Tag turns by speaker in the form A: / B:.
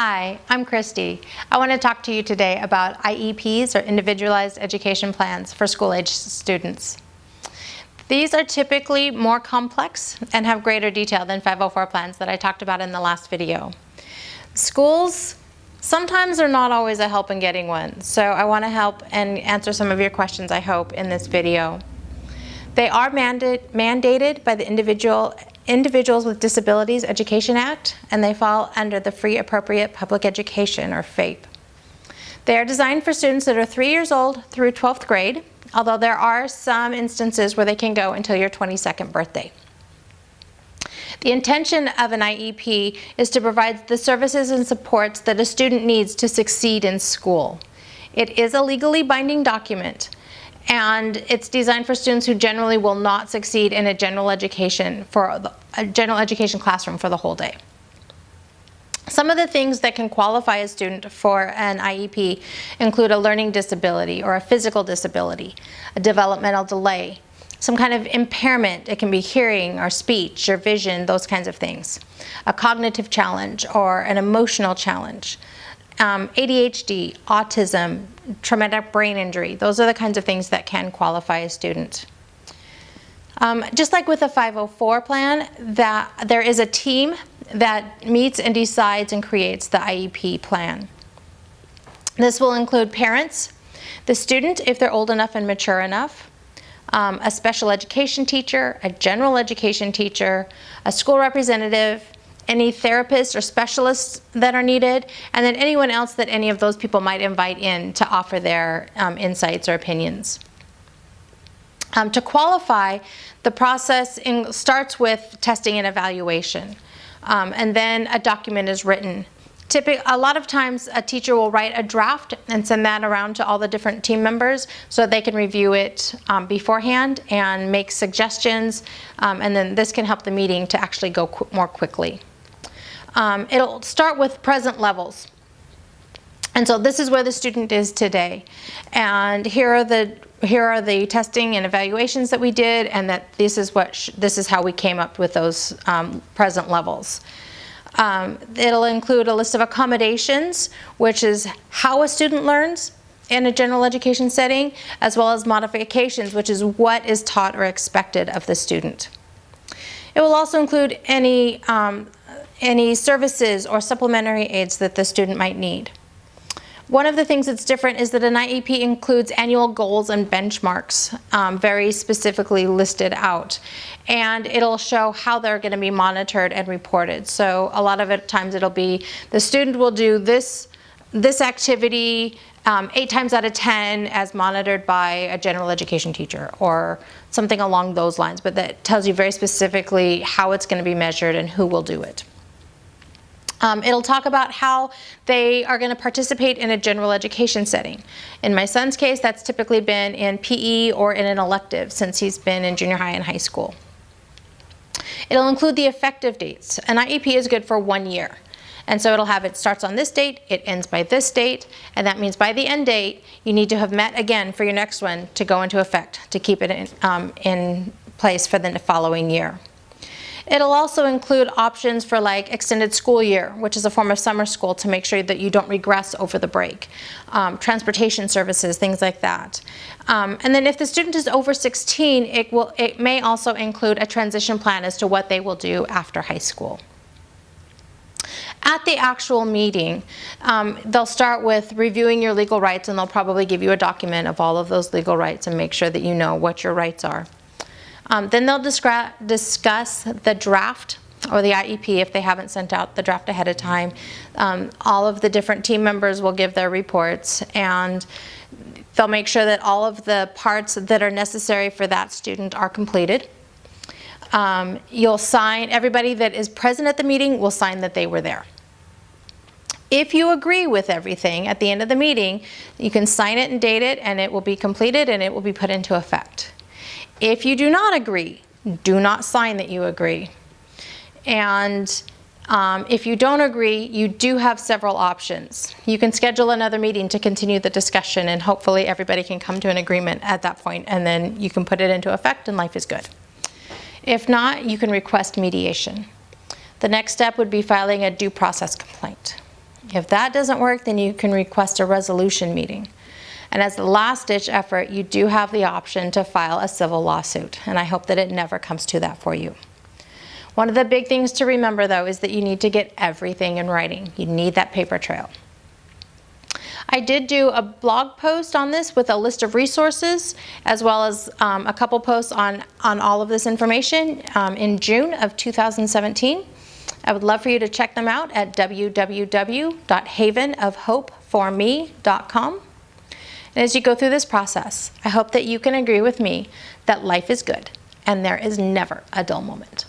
A: Hi, I'm Christy. I want to talk to you today about IEPs, or Individualized Education Plans, for school-age students. These are typically more complex and have greater detail than 504 plans that I talked about in the last video. Schools sometimes are not always a help in getting one, so I want to help and answer some of your questions, I hope, in this video. They are mandated by the Individuals with Disabilities Education Act, and they fall under the Free Appropriate Public Education, or FAPE. They are designed for students that are 3 years old through 12th grade, although there are some instances where they can go until your 22nd birthday. The intention of an IEP is to provide the services and supports that a student needs to succeed in school. It is a legally binding document, and it's designed for students who generally will not succeed in a general education classroom for the whole day. Some of the things that can qualify a student for an IEP include a learning disability or a physical disability, a developmental delay, some kind of impairment. It can be hearing or speech or vision, those kinds of things, a cognitive challenge or an emotional challenge, ADHD, autism, traumatic brain injury. Those are the kinds of things that can qualify a student. Just like with a 504 plan, there is a team that meets and decides and creates the IEP plan. This will include parents, the student if they're old enough and mature enough, a special education teacher, a general education teacher, a school representative, any therapists or specialists that are needed, and then anyone else that any of those people might invite in to offer their insights or opinions. To qualify, the process starts with testing and evaluation, and then a document is written. A lot of times a teacher will write a draft and send that around to all the different team members so that they can review it beforehand and make suggestions, and then this can help the meeting to actually go more quickly. It'll start with present levels. And so this is where the student is today. And here are the testing and evaluations that we did, and that this is how we came up with those present levels. It'll include a list of accommodations, which is how a student learns in a general education setting, as well as modifications, which is what is taught or expected of the student. It will also include any services or supplementary aids that the student might need. One of the things that's different is that an IEP includes annual goals and benchmarks, very specifically listed out. And it'll show how they're going to be monitored and reported. So a lot of times it'll be the student will do this activity 8 times out of 10 as monitored by a general education teacher or something along those lines. But that tells you very specifically how it's going to be measured and who will do it. It'll talk about how they are going to participate in a general education setting. In my son's case, that's typically been in PE or in an elective since he's been in junior high and high school. It'll include the effective dates. An IEP is good for 1 year. And so it'll have it starts on this date, it ends by this date, and that means by the end date, you need to have met again for your next one to go into effect, to keep it in place for the following year. It'll also include options for like extended school year, which is a form of summer school to make sure that you don't regress over the break. Transportation services, things like that. And then if the student is over 16, it may also include a transition plan as to what they will do after high school. At the actual meeting, they'll start with reviewing your legal rights, and they'll probably give you a document of all of those legal rights and make sure that you know what your rights are. Then they'll discuss the draft or the IEP if they haven't sent out the draft ahead of time. All of the different team members will give their reports, and they'll make sure that all of the parts that are necessary for that student are completed. You'll sign, everybody that is present at the meeting will sign that they were there. If you agree with everything at the end of the meeting, you can sign it and date it, and it will be completed and it will be put into effect. If you do not agree, do not sign that you agree. And if you don't agree, you do have several options. You can schedule another meeting to continue the discussion, and hopefully everybody can come to an agreement at that point, and then you can put it into effect and life is good. If not, you can request mediation. The next step would be filing a due process complaint. If that doesn't work, then you can request a resolution meeting. And as the last-ditch effort, you do have the option to file a civil lawsuit, and I hope that it never comes to that for you. One of the big things to remember, though, is that you need to get everything in writing. You need that paper trail. I did do a blog post on this with a list of resources, as well as a couple posts on all of this information in June of 2017. I would love for you to check them out at www.havenofhopeforme.com. And as you go through this process, I hope that you can agree with me that life is good and there is never a dull moment.